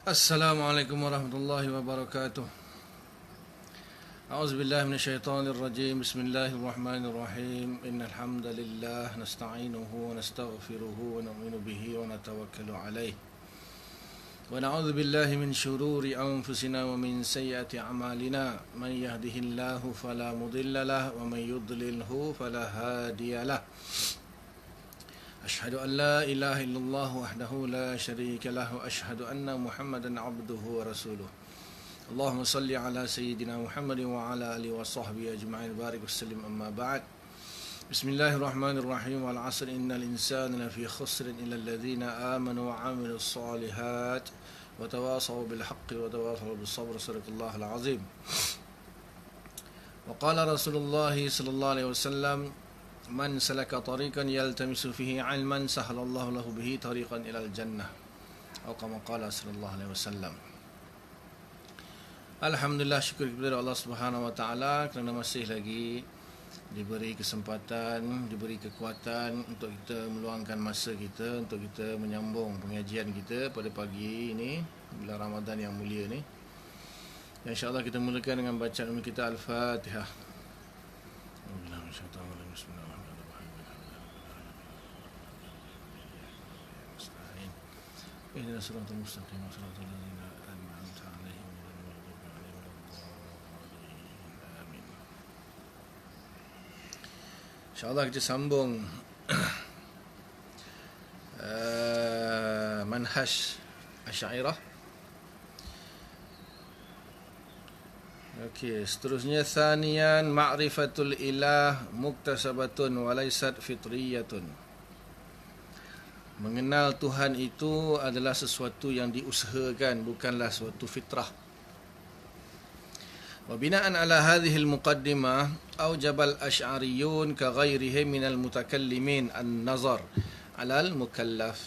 Assalamualaikum warahmatullahi wabarakatuh. A'udzubillahi minasyaitonir rajim. Bismillahirrahmanirrahim. Innal hamdalillah nasta'inuhu wa nastaghfiruhu wa nu'minu bihi wa natawakkalu alayh. Wa na'udzu billahi min shururi anfusina wa min sayyiati a'malina. Man yahdihillahu fala mudilla lahu wa man yudlilhu fala hadiya lahu. أشهد أن لا إله إلا الله وحده لا شريك له وأشهد أن محمدا عبده ورسوله اللهم صل على سيدنا محمد وعلى آله وصحبه أجمعين بارك وسلم أما بعد بسم الله الرحمن الرحيم والعصر إن الإنسان لفي خسر إلا الذين آمنوا وعملوا الصالحات وتواصوا بالحق وتواصوا بالصبر صدق الله العظيم وقال رسول الله صلى الله عليه وسلم Man salaka tariqan yaltamisu fihi ilman sahhalallahu lahu bihi tariqan ilal jannah atau kama qala sallallahu alaihi wasallam. Alhamdulillah, syukur kepada Allah Subhanahu wa taala kerana masih lagi diberi kesempatan, diberi kekuatan untuk kita meluangkan masa kita untuk kita menyambung pengajian kita pada pagi ini bulan Ramadan yang mulia ni. Insya-Allah kita mulakan dengan bacaan kita Al-Fatihah. Bismillahirrahmanirrahim. اهدنا الصراط المستقيم صراط الذين أنعمت عليهم غير المغضوب عليهم ولا الضالين آمين. InsyaAllah kita sambung manhaj Asy'ariyah. Okey, seterusnya thaniyan ma'rifatul ilah muktasabatun wa laysat fitriyatun. Mengenal Tuhan itu adalah sesuatu yang diusahakan, bukanlah suatu fitrah. Wa bina'an ala hadhihi al-muqaddimah awjaba al-asy'ariyun ka ghairihim min al-mutakallimin an-nazar 'ala al-mukallaf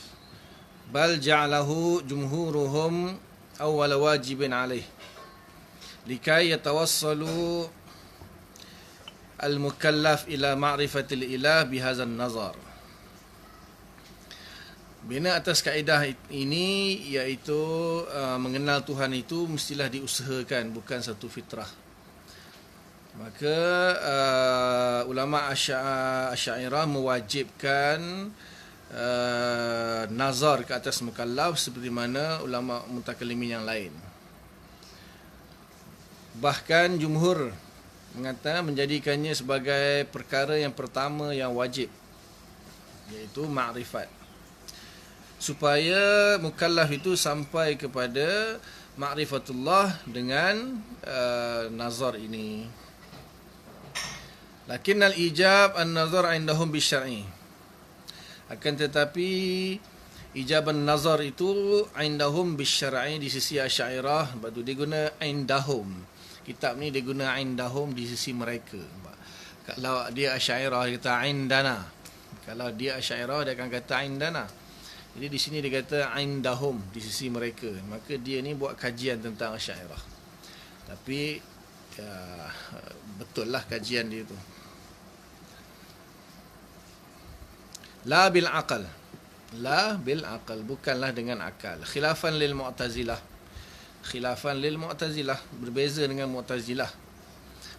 bal ja'alahu jumhuruhum awwal wajibin 'alayh likay yatawassalu al-mukallaf ila ma'rifatil ilah bihadha an-nazar. Bina atas kaedah ini iaitu mengenal Tuhan itu mestilah diusahakan, bukan satu fitrah. Maka ulama Asy'ariyah mewajibkan nazar ke atas mukallaf seperti mana ulama mutakallimin yang lain. Bahkan jumhur mengatakan menjadikannya sebagai perkara yang pertama yang wajib, iaitu ma'rifat, supaya mukallaf itu sampai kepada ma'rifatullah dengan nazar ini. Lakin al-ijab an-nazar indahum bisyar'i. Akan tetapi ijab an-nazar itu indahum bisyar'i di sisi Asy'ariyah, sebab tu dia guna indahum. Kitab ni dia guna indahum di sisi mereka. Kalau dia Asy'ariyah dia kata indana. Kalau dia Asy'ariyah dia akan kata indana. Jadi di sini dia kata indahum di sisi mereka. Maka dia ni buat kajian tentang Asy'ariyah. Tapi betul lah kajian dia tu. La bil aqal. La bil aqal, bukanlah dengan akal. Khilafan lil Mu'tazilah. Khilafan lil Mu'tazilah, berbeza dengan Mu'tazilah.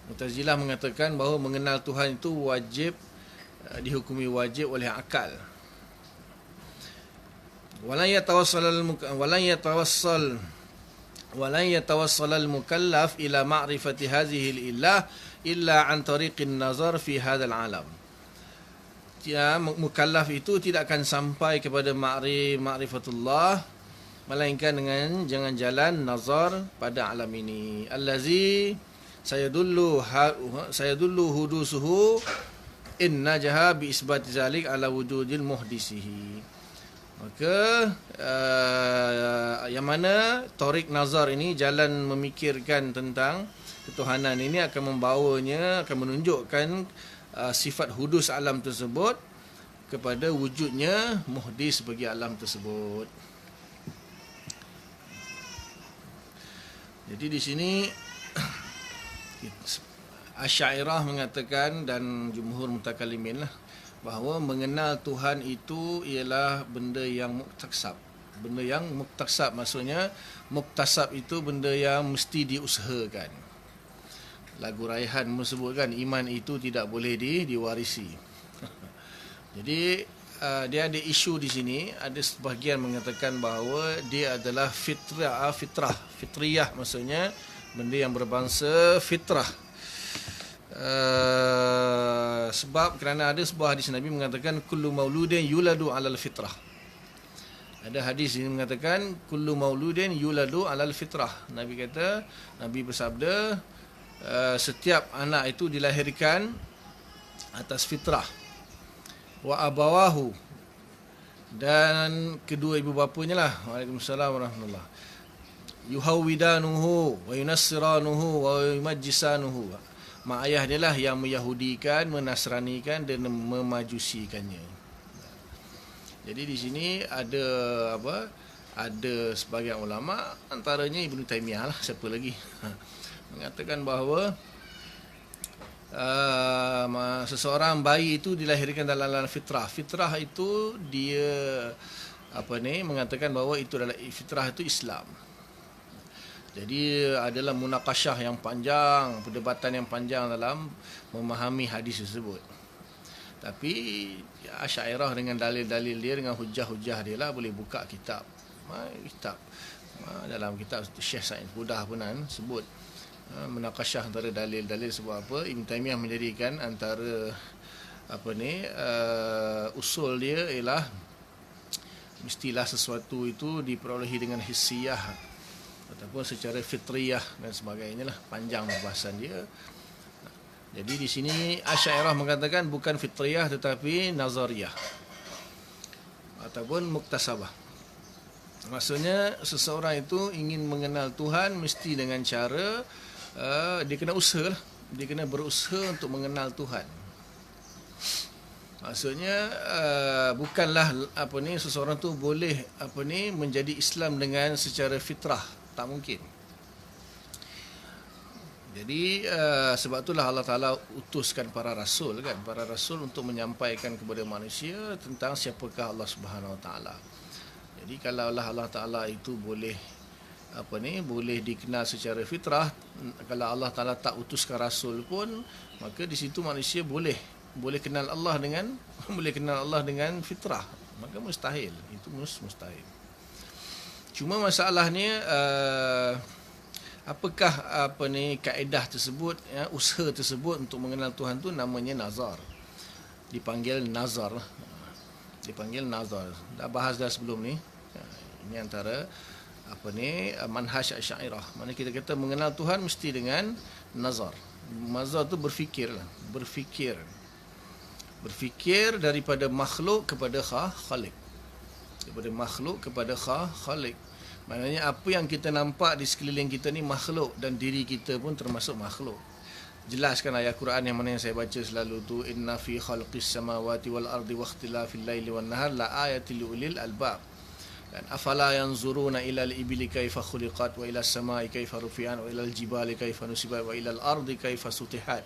Mu'tazilah mengatakan bahawa mengenal Tuhan itu wajib, dihukumi wajib oleh akal. Walan yatawassal al-mukallaf ila ma'rifati hadhihi al-ilah illa an tariqin nazar fi hadzal alam. Ya, mukallaf itu tidak akan sampai kepada ma'rifatullah melainkan dengan jangan jalan nazar pada alam ini. Allazi sayadullu hudusuhu in najaha bi isbati zalik ala wujudil muhdisihi. Maka yang mana tarik nazar ini, jalan memikirkan tentang ketuhanan ini akan membawanya, akan menunjukkan sifat hudus alam tersebut kepada wujudnya muhdis bagi alam tersebut. Jadi di sini Asy'ariyah mengatakan dan jumhur mutakallimin lah bahawa mengenal Tuhan itu ialah benda yang muktasab. Benda yang muktasab, maksudnya muktasab itu benda yang mesti diusahakan. Lagu Raihan menyebutkan iman itu tidak boleh diwarisi. Jadi dia ada isu di sini, ada sebahagian mengatakan bahawa dia adalah fitriyah, maksudnya benda yang berbangsa fitrah. Sebab kerana ada sebuah hadis Nabi mengatakan kullu mauludin yuladu alal fitrah. Ada hadis ini mengatakan kullu mauludin yuladu alal fitrah. Nabi bersabda setiap anak itu dilahirkan atas fitrah. Wa abawahu, dan kedua ibu bapanya lah. Waalaikumsalam warahmatullahi. Yuhawwidanuhu wa yunassiranuhu wa yumajjisanuhu. Mak ayah dia lah yang meyahudikan, menasranikan dan memajusikannya. Jadi di sini ada ada sebahagian ulama, antaranya Ibnu Taimiyah lah, siapa lagi, mengatakan bahawa seseorang bayi itu dilahirkan dalam fitrah. Fitrah itu dia mengatakan bahawa itu adalah fitrah itu Islam. Jadi adalah munakasyah yang panjang, perdebatan yang panjang dalam memahami hadis tersebut. Tapi Asy'ariyah dengan dalil-dalil dia, dengan hujah-hujah dia lah, boleh buka kitab. Dalam kitab Syekh Sa'id Budah pun sebut munakasyah antara dalil-dalil. Sebab apa? Ibn Taimiyah menjadikan antara usul dia ialah mestilah sesuatu itu diperolehi dengan hissiyah ataupun secara fitriyah dan sebagainya lah. Panjang pembahasan dia. Jadi di sini Asy'ariyah mengatakan bukan fitriyah tetapi nazariyah ataupun muktasabah. Maksudnya seseorang itu ingin mengenal Tuhan mesti dengan cara dia kena usaha lah. Dia kena berusaha untuk mengenal Tuhan. Maksudnya bukanlah seseorang tu boleh menjadi Islam dengan secara fitrah, tak mungkin. Jadi sebab itulah Allah Ta'ala utuskan para rasul kan, para rasul untuk menyampaikan kepada manusia tentang siapakah Allah Subhanahu Wa Ta'ala. Jadi kalau Allah Ta'ala itu boleh boleh dikenal secara fitrah, kalau Allah Ta'ala tak utuskan rasul pun, maka di situ manusia boleh kenal Allah dengan fitrah. Maka mustahil, itu mustahil. Cuma masalahnya apakah kaedah tersebut, usaha tersebut untuk mengenal Tuhan tu namanya nazar. Dipanggil nazar. Dah bahas dah sebelum ni. Ini antara manhaj Asy'ariyah. Mana kita kata mengenal Tuhan mesti dengan nazar. Nazar tu berfikir daripada makhluk kepada khalik. Daripada makhluk kepada khalik. Maknanya apa yang kita nampak di sekeliling kita ni makhluk, dan diri kita pun termasuk makhluk. Jelaskan ayat Quran yang mana yang saya baca selalu tu, inna fi khalqis samawati wal ardi wa ikhtilafil laili wan nahar la ayatil ulil albab. Dan afala yanzuruna ila al-ibili kaifa khuliqat wa ila as-samai kaifa rufi'at wa ila al-jibali kaifa nusibat wa ila al-ardi kaifa sutihat.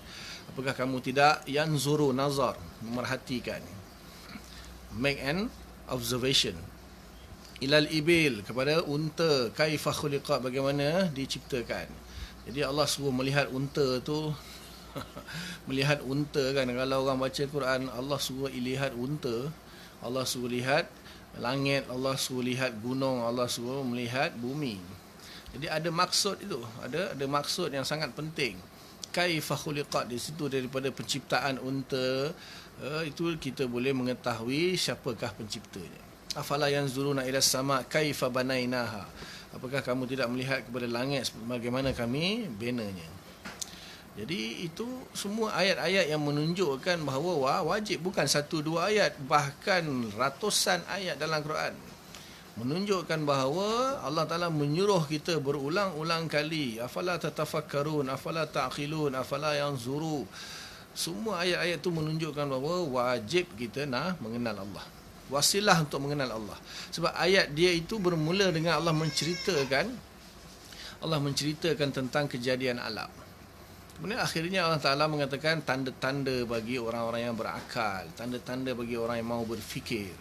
Apakah kamu tidak yanzuru, nazar, memerhatikan, make an observation, ilal ibil, kepada unta, kaifa khuliqat, bagaimana diciptakan. Jadi Allah suruh melihat unta tu melihat unta kan. Kalau orang baca Quran, Allah suruh lihat unta, Allah suruh lihat langit, Allah suruh lihat gunung, Allah suruh melihat bumi. Jadi ada maksud itu, ada maksud yang sangat penting. Kaifa khuliqat, di situ daripada penciptaan unta itu kita boleh mengetahui siapakah penciptanya. Afala yanzuruna ila sama kaifa banainaha, apakah kamu tidak melihat kepada langit bagaimana kami binanya. Jadi itu semua ayat-ayat yang menunjukkan bahawa wajib, bukan satu dua ayat, bahkan ratusan ayat dalam Quran menunjukkan bahawa Allah Ta'ala menyuruh kita berulang-ulang kali, afala tatafakkarun, afala ta'qilun, afala yanzuru. Semua ayat-ayat itu menunjukkan bahawa wajib kita nak mengenal Allah, wasilah untuk mengenal Allah. Sebab ayat dia itu bermula dengan Allah menceritakan tentang kejadian alam. Kemudian akhirnya Allah Ta'ala mengatakan tanda-tanda bagi orang-orang yang berakal, tanda-tanda bagi orang yang mahu berfikir,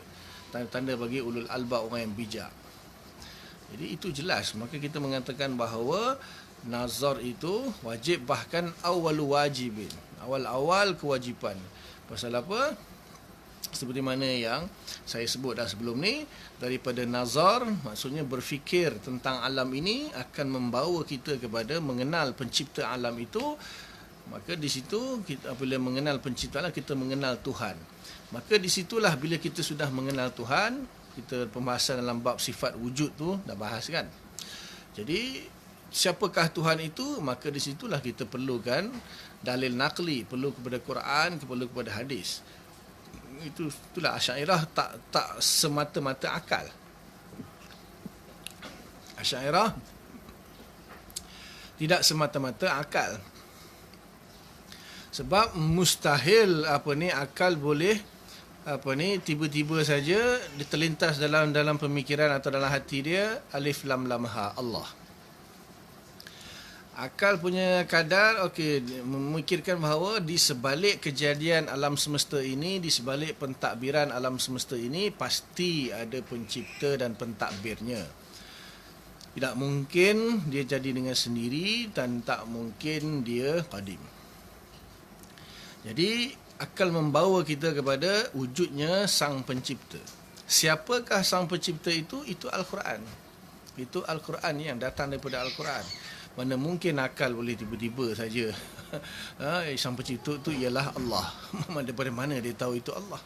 tanda-tanda bagi ulul albab, orang yang bijak. Jadi itu jelas. Maka kita mengatakan bahawa nazar itu wajib, bahkan awal wajibin. Awal-awal kewajipan. Pasal apa? Seperti mana yang saya sebut dah sebelum ni, daripada nazar, maksudnya berfikir tentang alam ini akan membawa kita kepada mengenal pencipta alam itu. Maka di situ kita, apabila mengenal pencipta alam, kita mengenal Tuhan. Maka di situlah bila kita sudah mengenal Tuhan, kita pembahasan dalam bab sifat wujud tu dah bahas kan. Jadi siapakah Tuhan itu? Maka di situlah kita perlukan dalil naqli, perlu kepada Quran, perlu kepada hadis. Itulah Asy'ariyah tak semata-mata akal. Asy'ariyah tidak semata-mata akal. Sebab mustahil akal boleh tiba-tiba saja terlintas dalam pemikiran atau dalam hati dia alif lam lam ha Allah. Akal punya kadar, memikirkan bahawa di sebalik kejadian alam semesta ini, di sebalik pentadbiran alam semesta ini, pasti ada pencipta dan pentadbirnya. Tidak mungkin dia jadi dengan sendiri dan tak mungkin dia qadim. Jadi, akal membawa kita kepada wujudnya sang pencipta. Siapakah sang pencipta itu? Itu Al-Quran. Itu Al-Quran yang datang daripada Al-Quran. Mana mungkin akal boleh tiba-tiba saja sang pencipta itu ialah Allah. Daripada mana dia tahu itu Allah?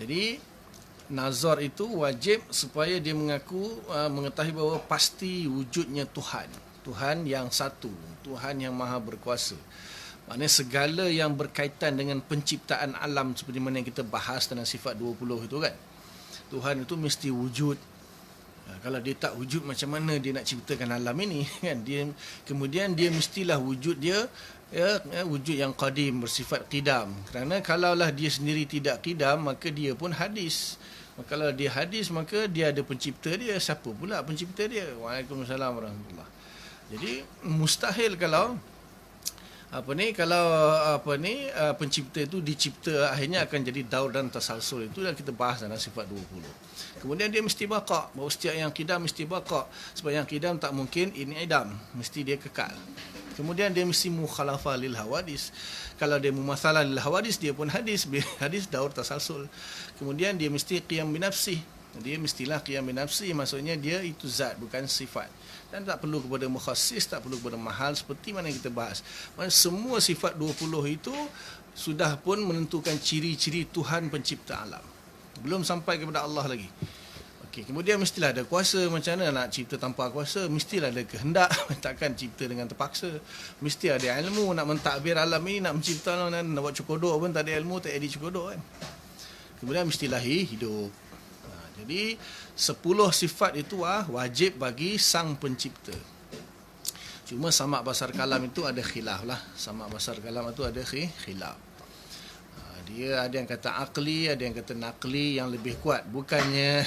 Jadi nazar itu wajib supaya dia mengetahui bahawa pasti wujudnya Tuhan. Tuhan yang satu, Tuhan yang maha berkuasa. Maknanya segala yang berkaitan dengan penciptaan alam seperti mana yang kita bahas dalam sifat 20 itu kan. Tuhan itu mesti wujud. Kalau dia tak wujud, macam mana dia nak ciptakan alam ini kan? Kemudian dia mestilah wujud dia wujud yang qadim, bersifat qidam. Kerana kalaulah dia sendiri tidak qidam, maka dia pun hadis. Kalau dia hadis, maka dia ada pencipta dia. Siapa pula pencipta dia? Waalaikumsalam warahmatullahi. Jadi mustahil kalau pencipta itu dicipta, akhirnya akan jadi daur dan tasalsul. Itu yang kita bahas dalam sifat 20. Kemudian dia mesti baqa', bahawa setiap yang qidam mesti baqa'. Sebab yang qidam tak mungkin ini idam, mesti dia kekal. Kemudian dia mesti mukhalafah lil hawadis. Kalau dia mumatsalah lil hawadis, dia pun hadis. Hadis daur tasalsul. Kemudian dia mesti qiyam binafsih. Dia mestilah qiyam binafsih, maksudnya dia itu zat, bukan sifat. Dan tak perlu kepada mukhassis, tak perlu kepada mahal, seperti mana yang kita bahas. Maksudnya semua sifat 20 itu sudah pun menentukan ciri-ciri Tuhan pencipta alam. Belum sampai kepada Allah lagi. Kemudian mestilah ada kuasa. Macam mana nak cipta tanpa kuasa? Mestilah ada kehendak. Takkan cipta dengan terpaksa. Mesti ada ilmu nak mentadbir alam ini, nak mencipta, nak buat cokodok pun tak ada ilmu, tak jadi cokodok kan. Kemudian mestilah hidup. Jadi 10 sifat itu wajib bagi sang pencipta. Cuma samak basar kalam itu ada khilaf lah. Samak basar kalam itu ada khilaf. Dia ada yang kata akli, ada yang kata nakli, yang lebih kuat. Bukannya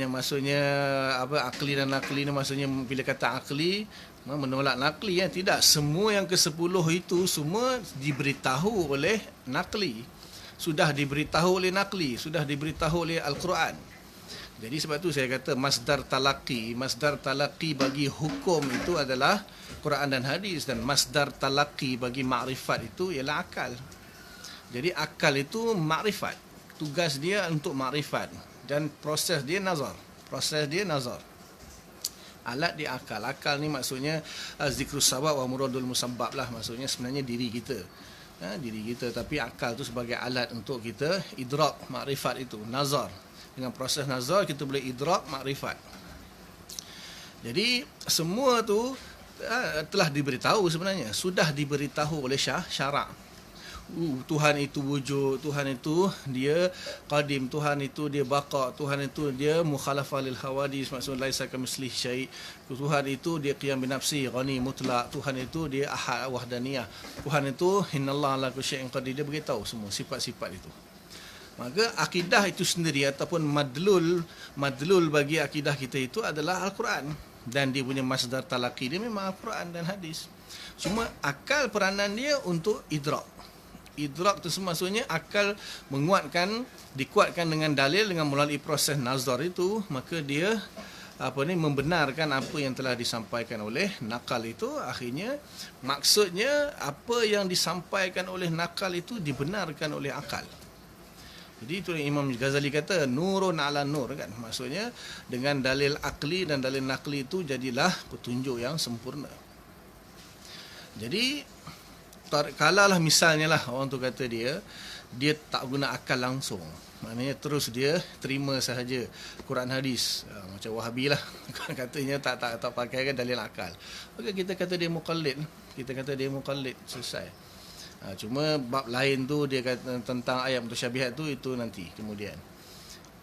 maksudnya akli dan nakli ni, maksudnya bila kata akli menolak nakli ya. Tidak, semua yang ke-10 itu semua diberitahu oleh nakli. Sudah diberitahu oleh nakli, sudah diberitahu oleh Al-Quran. Jadi sebab tu saya kata masdar talaqi bagi hukum itu adalah Quran dan hadis, dan masdar talaqi bagi makrifat itu ialah akal. Jadi akal itu makrifat, tugas dia untuk makrifat, dan proses dia nazar. Alat dia akal. Akal ni maksudnya zikrus sabab wa muradul musabbab lah, maksudnya sebenarnya diri kita. Tapi akal tu sebagai alat untuk kita idrak makrifat itu, nazar. Dengan proses nazar kita boleh idrak makrifat. Jadi semua tu telah diberitahu sebenarnya, sudah diberitahu oleh syarak. Tuhan itu wujud, Tuhan itu dia qadim, Tuhan itu dia baqa, Tuhan itu dia mukhalafah lil hawadis, maksudnya laisa kamitslihi syai'. Tuhan itu dia qiyam binafsi, ghani mutlak. Tuhan itu dia ahad wahdaniyah. Tuhan itu innallaha ala kulli syai'in qadir. Dia beritahu semua sifat-sifat itu. Maka akidah itu sendiri ataupun madlul bagi akidah kita itu adalah Al-Quran, dan dia punya masdar talaqi dia memang Al-Quran dan hadis. Cuma akal peranan dia untuk idrak, idrak tu maksudnya akal dikuatkan dengan dalil, dengan melalui proses nazar itu, maka dia membenarkan apa yang telah disampaikan oleh nakal itu. Akhirnya maksudnya apa yang disampaikan oleh nakal itu dibenarkan oleh akal. Jadi itu Imam Ghazali kata nurun ala nur kan. Maksudnya dengan dalil akli dan dalil nakli itu jadilah petunjuk yang sempurna. Jadi kalalah misalnya lah orang tu kata dia tak guna akal langsung, maknanya terus dia terima sahaja Quran hadis, macam Wahabi lah katanya tak pakai kan dalil akal, maka kita kata dia muqallid, selesai. Cuma bab lain tu dia kata tentang ayat mutasyabihat tu, itu nanti kemudian.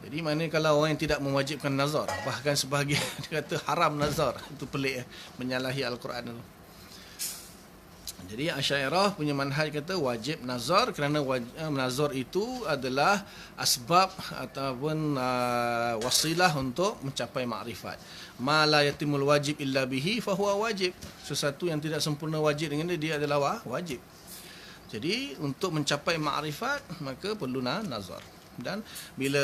Jadi maknanya kalau orang yang tidak mewajibkan nazar, bahkan sebahagian dia kata haram nazar, itu pelik menyalahi Al-Quran tu. Jadi Asy'ariyah punya manhaj kata wajib nazar, kerana nazar itu adalah asbab ataupun wasilah untuk mencapai makrifat. Ma la yatimul wajib illa bihi fahuwa wajib. Sesuatu yang tidak sempurna wajib dengan dia adalah wajib. Jadi untuk mencapai makrifat maka perlu nazar. Dan bila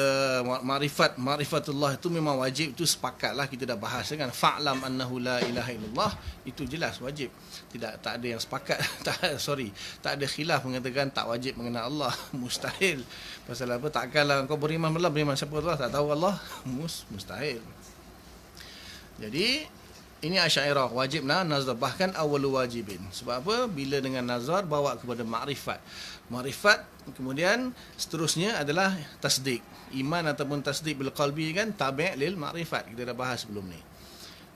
ma'rifatullah itu memang wajib, itu sepakatlah, kita dah bahas kan, fa'lam annahu la ilaha illallah, itu jelas wajib, tak ada yang sepakat tak ada khilaf mengatakan tak wajib mengenal Allah. Mustahil. Pasal apa? Takkanlah kau beriman siapa Allah, tak tahu Allah, mustahil. Jadi ini Asy'ariyah wajib nazar, bahkan awwalu wajibin. Sebab apa? Bila dengan nazar bawa kepada makrifat, kemudian seterusnya adalah tasdik. Iman ataupun tasdik bil qalbi kan tabi' lil makrifat, kita dah bahas sebelum ni.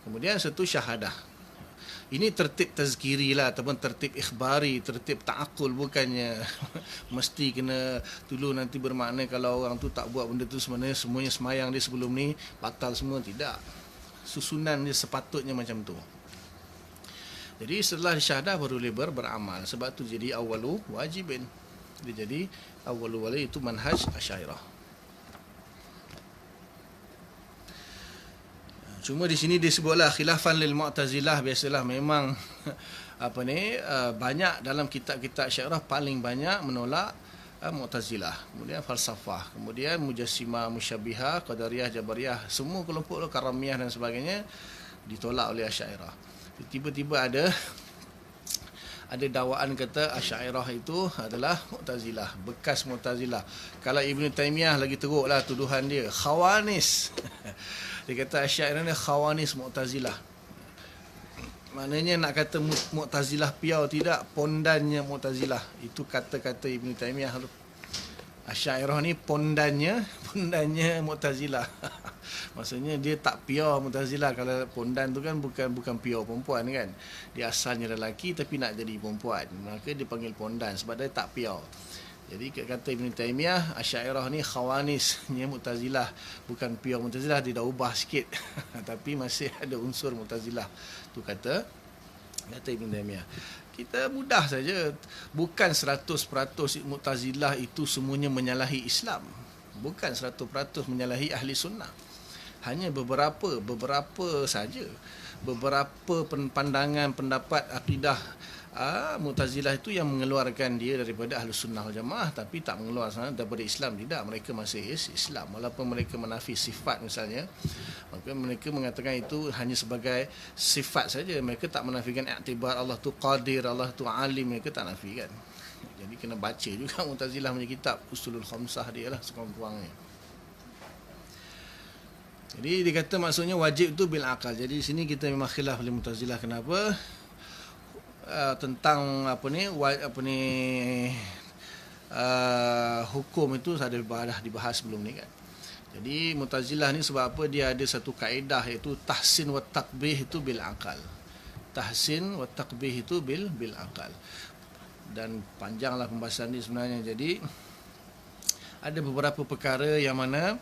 Kemudian satu syahadah. Ini tertib tazkiri lah, ataupun tertib ikhbari, tertib ta'akul, bukannya mesti kena dulu nanti bermakna kalau orang tu tak buat benda tu semuanya semayang dia sebelum ni batal semua. Tidak. Susunan dia sepatutnya macam tu. Jadi setelah syahadah baru dia beramal. Sebab tu jadi awwalu wajibin. Dia jadi awwalu wali, itu manhaj Asy'ariyah. Cuma di sini disebutlah khilafan lil Mu'tazilah. Biasalah memang banyak dalam kitab-kitab Asy'ariyah paling banyak menolak Mu'tazilah, kemudian falsafah, kemudian Mujassimah, Musyabbihah, Qadariyah, Jabariyah, semua kelompok Karamiyah dan sebagainya ditolak oleh Asy'ariyah. Tiba-tiba ada dakwaan kata Asy'ariyah itu adalah Mu'tazilah, bekas Mu'tazilah. Kalau Ibn Taymiyah lagi teruklah tuduhan dia, khawanis. Dia kata Asy'ariyah ni khawanis Mu'tazilah. Maknanya nak kata Mu'tazilah piau, tidak, pondannya Mu'tazilah. Itu kata-kata Ibn Taymiyah tu. Asy'ariyah ni pondannya Mu'tazilah. Maksudnya dia tak piau Mu'tazilah. Kalau pondan tu kan bukan piau perempuan kan. Dia asalnya lelaki tapi nak jadi perempuan, maka dia panggil pondan sebab dia tak piau. Jadi kata Ibn Taymiyah, Asy'ariyah ni khawanisnya Mu'tazilah, bukan piau Mu'tazilah, dia dah ubah sikit tapi masih ada unsur Mu'tazilah. Tu kata Ibn Taymiyah. Kita mudah saja, bukan 100% Mu'tazilah itu semuanya menyalahi Islam, bukan 100% menyalahi ahli sunnah. Hanya beberapa saja, beberapa pandangan, pendapat, akidah Mu'tazilah itu yang mengeluarkan dia daripada Ahlus Sunnah wal Jamaah, tapi tak mengeluarkan daripada Islam. Tidak, mereka masih Islam walaupun mereka menafi sifat misalnya. Maka mereka mengatakan itu hanya sebagai sifat saja. Mereka tak menafikan i'tibar Allah tu qadir, Allah tu alim, mereka tak nafikan. Jadi kena baca juga Mu'tazilah punya kitab Usulul Khamsah dia lah sekurang-kurangnya. Jadi dia kata maksudnya wajib tu bil akal. Jadi di sini kita memang khilaf oleh Mu'tazilah. Kenapa? Tentang hukum itu dah dibahas sebelum ni kan. Jadi Mu'tazilah ni sebab apa, dia ada satu kaedah iaitu tahsin wa taqbih itu bil akal. Tahsin wa taqbih itu bil akal. Dan panjanglah pembahasan ni sebenarnya. Jadi ada beberapa perkara yang mana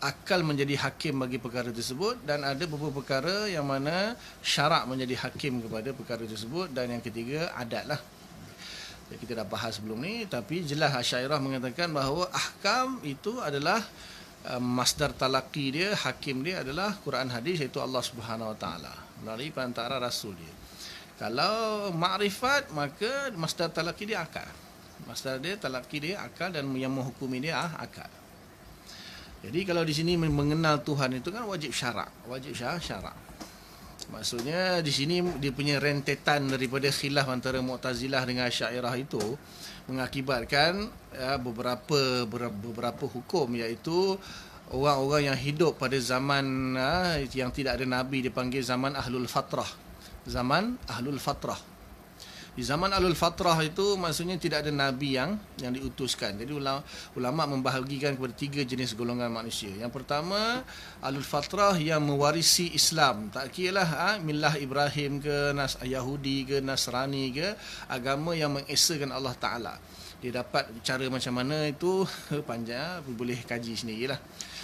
akal menjadi hakim bagi perkara tersebut, dan ada beberapa perkara yang mana syarak menjadi hakim kepada perkara tersebut, dan yang ketiga adat lah. Kita dah bahas sebelum ni, tapi jelas Asy'ariyah mengatakan bahawa ahkam itu adalah masdar talaqi dia, hakim dia adalah Quran hadis, iaitu Allah Subhanahu Wa Taala melalui perantara rasul dia. Kalau makrifat, maka masdar talaqi dia akal. Masdar dia talaqi dia akal, dan yang menghukumi dia akal. Jadi kalau di sini mengenal Tuhan itu kan wajib syarak, syarak. Maksudnya di sini dia punya rentetan daripada khilaf antara Mu'tazilah dengan Asy'ariyah itu mengakibatkan beberapa hukum, iaitu orang-orang yang hidup pada zaman yang tidak ada nabi dipanggil zaman ahlul fatrah. Zaman ahlul fatrah. Di zaman ahlul fatrah itu maksudnya tidak ada nabi yang diutuskan. Jadi ulama membahagikan kepada 3 jenis golongan manusia. Yang pertama, ahlul fatrah yang mewarisi Islam. Tak kiralah millah Ibrahim ke Yahudi ke Nasrani ke, agama yang mengesakan Allah Taala. Dia dapat cara macam mana itu panjang, boleh kaji sendirilah.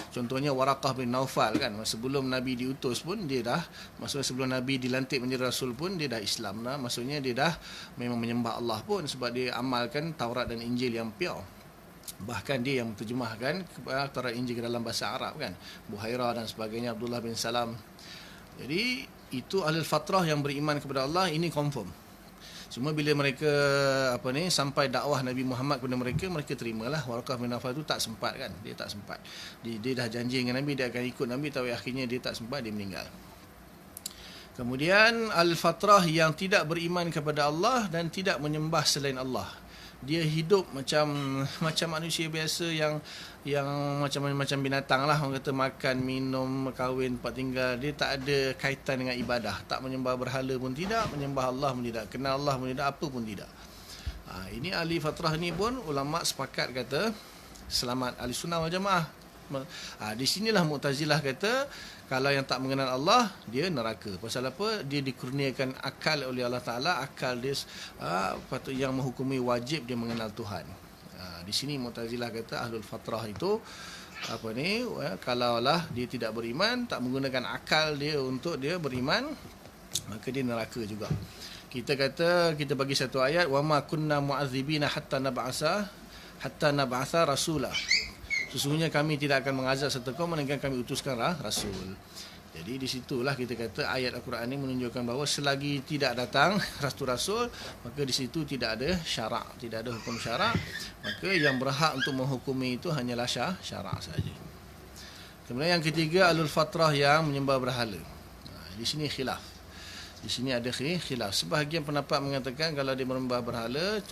Contohnya Waraqah bin Naufal kan, sebelum Nabi diutus pun dia dah, maksudnya sebelum Nabi dilantik menjadi Rasul pun dia dah Islam dah. Maksudnya dia dah memang menyembah Allah pun, sebab dia amalkan Taurat dan Injil yang pure. Bahkan dia yang menterjemahkan Taurat Injil ke dalam bahasa Arab kan, Buhairah dan sebagainya, Abdullah bin Salam. Jadi itu ahlul fatrah yang beriman kepada Allah, ini confirm. Cuma bila mereka sampai dakwah Nabi Muhammad kepada mereka terimalah. Waraqah bin Naufal itu tak sempat kan, dia tak sempat. Dia dah janji dengan Nabi dia akan ikut Nabi, tapi akhirnya dia tak sempat, dia meninggal. Kemudian al-fatrah yang tidak beriman kepada Allah dan tidak menyembah selain Allah. Dia hidup macam manusia biasa yang macam binatang lah. Orang kata makan, minum, kahwin, tempat tinggal. Dia tak ada kaitan dengan ibadah. Tak menyembah berhala pun tidak, menyembah Allah pun tidak, kenal Allah pun tidak, apa pun tidak. Ini ahli fatrah ni pun ulama sepakat kata selamat. Ahli sunnah wal jamaah. Di sinilah Mu'tazilah kata kalau yang tak mengenal Allah, dia neraka. Pasal apa? Dia dikurniakan akal oleh Allah Ta'ala. Akal dia patut yang menghukumi wajib dia mengenal Tuhan. Di sini Mu'tazilah kata ahlul fatrah itu kalaulah dia tidak beriman, tak menggunakan akal dia untuk dia beriman, maka dia neraka juga. Kita kata, kita bagi satu ayat, wa ma kunna mu'adzibina hatta nab'atha rasulah. Sesungguhnya kami tidak akan mengazab satu kaum melainkan kami utuskan rasul. Jadi di situlah kita kata ayat Al-Quran ini menunjukkan bahawa selagi tidak datang rasul-rasul, maka di situ tidak ada syarak, tidak ada hukum syarak. Maka yang berhak untuk menghukumi itu hanyalah syarak saja. Kemudian yang ketiga, ahlul fatrah yang menyembah berhala. Di sini khilaf. Di sini ada khilaf. Sebahagian pendapat mengatakan kalau dia menyembah berhala,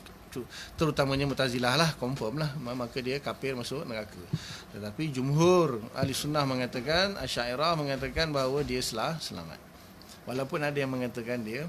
terutamanya Mu'tazilah lah, confirm lah, maka dia kafir, masuk neraka. Tetapi jumhur ahli sunnah mengatakan, Asy'ariyah mengatakan bahawa dia selamat. Walaupun ada yang mengatakan dia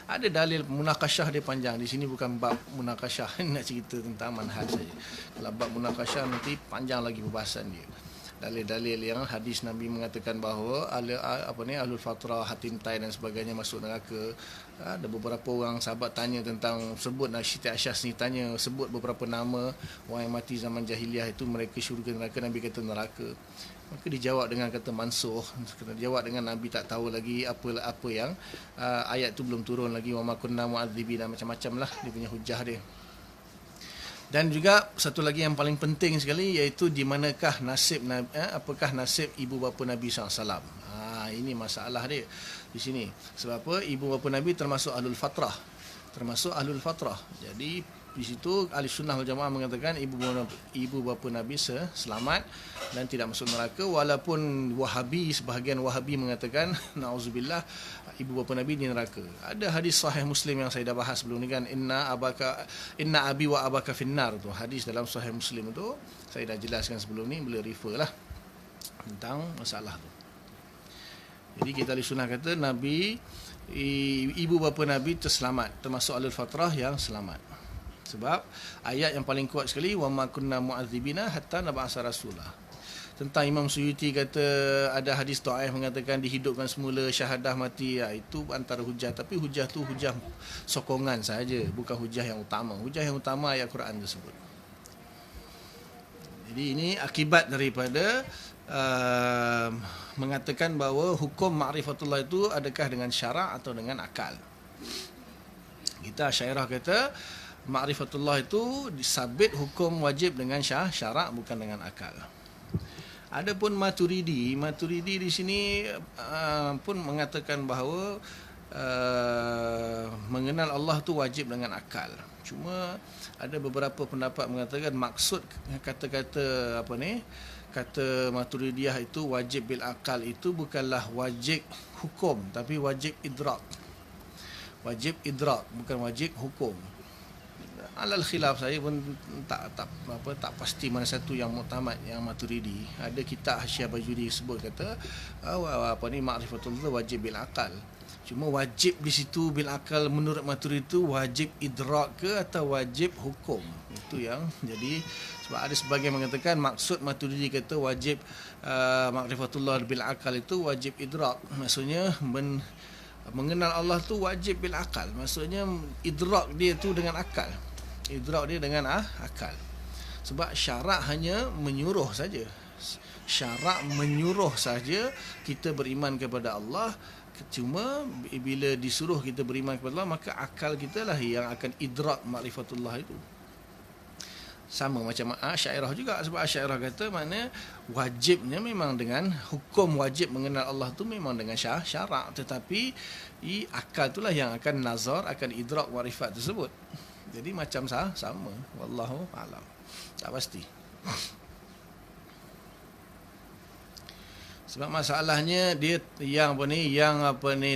ada dalil, munakasyah dia panjang. Di sini bukan bab munakasyah, nak cerita tentang manhaj saja. Kalau bab munakasyah nanti panjang lagi pembahasan dia. Dalil-dalil yang hadis Nabi mengatakan bahawa ahlul fatrah, hatim tai dan sebagainya masuk neraka. Ada beberapa orang sahabat tanya tentang, sebut Siti Aisyah ni tanya, sebut beberapa nama orang yang mati zaman jahiliah itu mereka syurga neraka. Nabi kata neraka. Maka dijawab dengan kata mansuh. Dijawab dengan Nabi tak tahu lagi apa yang ayat tu belum turun lagi, wa ma kunna mu'adzibina, macam-macam lah dia punya hujah dia. Dan juga satu lagi yang paling penting sekali, iaitu di manakah nasib apakah nasib ibu bapa Nabi SAW. Ini masalah dia di sini. Sebab apa? Ibu bapa Nabi termasuk ahlul fatrah. Jadi di situ ahli sunnah wal jamaah mengatakan ibu bapa Nabi selamat dan tidak masuk neraka. Walaupun sebahagian Wahabi mengatakan nauzubillah, ibu bapa Nabi di neraka. Ada hadis sahih Muslim yang saya dah bahas sebelum ni kan, inna abi wa abaka finnar tu. Hadis dalam sahih Muslim tu saya dah jelaskan sebelum ni, boleh refer lah tentang masalah tu. Jadi kita ahli sunnah kata ibu bapa Nabi terselamat, termasuk ahlul fatrah yang selamat. Sebab ayat yang paling kuat sekali, wa ma kunna mu'adzibina hatta nab'atha rasulah. Tentang Imam Suyuti kata ada hadis dhaif mengatakan dihidupkan semula, syahadah mati. Itu antara hujah, tapi hujah tu hujah sokongan saja, bukan hujah yang utama. Hujah yang utama ayat Quran tersebut. Jadi ini akibat daripada mengatakan bahawa hukum ma'rifatullah itu adakah dengan syarak atau dengan akal. Kita Asy'ariyah kata ma'rifatullah itu disabit hukum wajib dengan syarak, bukan dengan akal. Adapun Maturidi di sini pun mengatakan bahawa mengenal Allah tu wajib dengan akal. Cuma ada beberapa pendapat mengatakan maksud kata-kata kata Maturidiyah itu wajib bil akal itu bukanlah wajib hukum tapi wajib idrak. Wajib idrak bukan wajib hukum. Alal khilaf, saya pun tak pasti mana satu yang muktamad yang Maturidi. Ada kitab Hasyiah Bajuri sebut kata ma'rifatullah wajib bil akal. Cuma wajib di situ bil akal menurut Maturidi itu wajib idrak ke atau wajib hukum. Itu yang jadi, sebab ada sebagian mengatakan maksud Maturidi kata wajib ma'rifatullah bil akal itu wajib idrak. Maksudnya mengenal Allah tu wajib bil akal. Maksudnya idrak dia tu dengan akal. Idrak dia dengan akal. Sebab syarak hanya menyuruh saja. Syarak menyuruh saja kita beriman kepada Allah. Cuma bila disuruh kita beriman kepada Allah, maka akal kita lah yang akan idrak ma'rifatullah itu. Sama macam Asy'ariyah juga, sebab Asy'ariyah kata makna wajibnya memang dengan hukum wajib mengenal Allah tu memang dengan syarak, tetapi akal itulah yang akan nazar, akan idrak ma'rifat tersebut. Jadi macam sama, wallahu a'lam. Tak pasti. Sebab masalahnya dia yang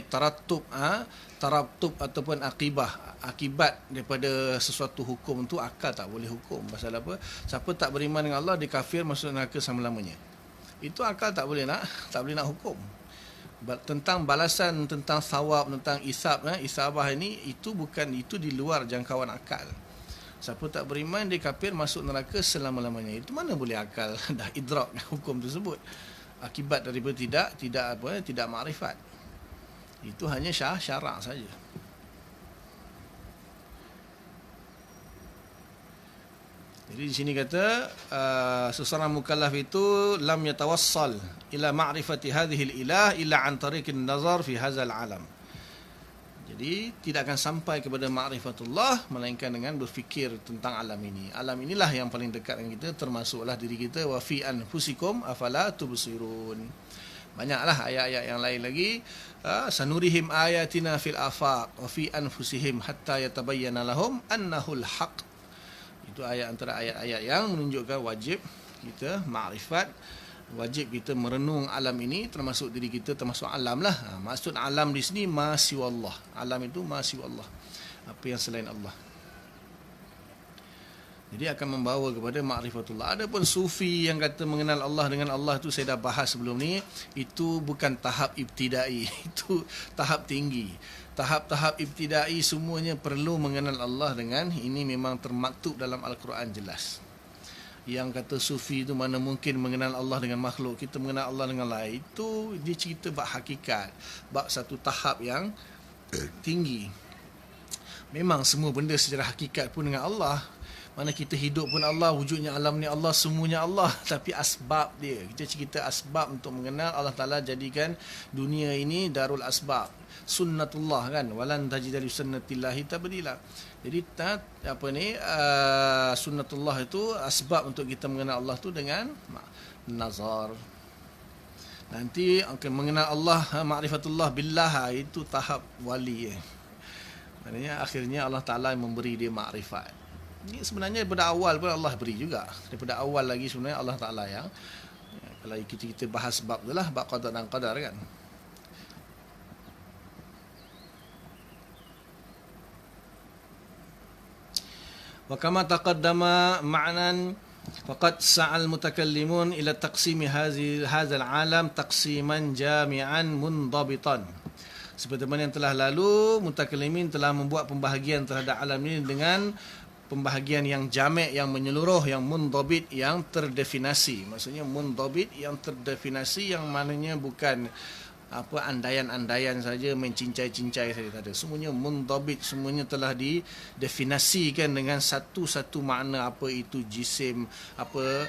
taratub ataupun akibat daripada sesuatu hukum tu akal tak boleh hukum. Pasal apa? Siapa tak beriman dengan Allah, dia kafir, masuk neraka selama-lamanya. Itu akal tak boleh nak hukum. Tentang balasan, tentang sawab, tentang isabah ini, itu di luar jangkauan akal. Siapa tak beriman, dia kafir, masuk neraka selama-lamanya. Itu mana boleh akal dah idrak hukum tersebut. Akibat daripada tidak makrifat. Itu hanya syarak saja. Jadi di sini kata seseorang mukallaf itu lam yatawassal ila ma'rifati hadhihi al-ilah illa an tariqin nazar fi hadzal alam. Jadi tidak akan sampai kepada ma'rifatullah melainkan dengan berfikir tentang alam ini. Alam inilah yang paling dekat dengan kita, termasuklah diri kita. Wa fi anfusikum afala tubsirun. Banyaklah ayat-ayat yang lain lagi. Sanurihim ayatina fil afaq wa fi anfusihim hatta yatabayyana lahum annahul haq. Itu antara ayat-ayat yang menunjukkan wajib kita makrifat, wajib kita merenung alam ini, termasuk diri kita, termasuk alam lah. Maksud alam di sini ma siwallah. Alam itu ma siwallah, apa yang selain Allah. Jadi akan membawa kepada ma'rifatullah. Adapun sufi yang kata mengenal Allah dengan Allah itu, saya dah bahas sebelum ni, itu bukan tahap ibtidai, itu tahap tinggi. Tahap-tahap ibtidai semuanya perlu mengenal Allah dengan ini, memang termaktub dalam Al-Quran jelas. Yang kata sufi itu mana mungkin mengenal Allah dengan makhluk, kita mengenal Allah dengan lain, itu dia cerita bab hakikat, bab satu tahap yang tinggi. Memang semua benda secara hakikat pun dengan Allah. Mana kita hidup pun Allah, wujudnya alam ni Allah, semuanya Allah. Tapi asbab dia, kita cerita asbab untuk mengenal Allah Ta'ala, jadikan dunia ini darul asbab, sunnatullah kan, walan tajida li sunnatillahi tabdila. Jadi sunnatullah itu asbab untuk kita mengenal Allah tu dengan nazar. Nanti akan mengenal Allah, ma'rifatullah billah, itu tahap wali. Maknanya akhirnya Allah Ta'ala memberi dia ma'rifat. Ini sebenarnya daripada awal pun Allah beri juga. Daripada awal lagi sebenarnya Allah Ta'ala yang, kalau kita bahas bab tu lah, bab qadar dan qadar kan. Wa kama taqaddama ma'nan faqad sa'al mutakallimun ila taqsimi hadzal alam taqsiman jami'an mundabitan. Seperti mana yang telah lalu, mutakallimin telah membuat pembahagian terhadap alam ini dengan pembahagian yang jamek, yang menyeluruh, yang mundabit, yang terdefinasi. Maksudnya mundabit yang terdefinasi, yang maknanya bukan andaian-andaian saja, main cincai-cincai saja, tak ada. Semuanya mundabit, semuanya telah didefinasikan dengan satu-satu makna, apa itu jisim, apa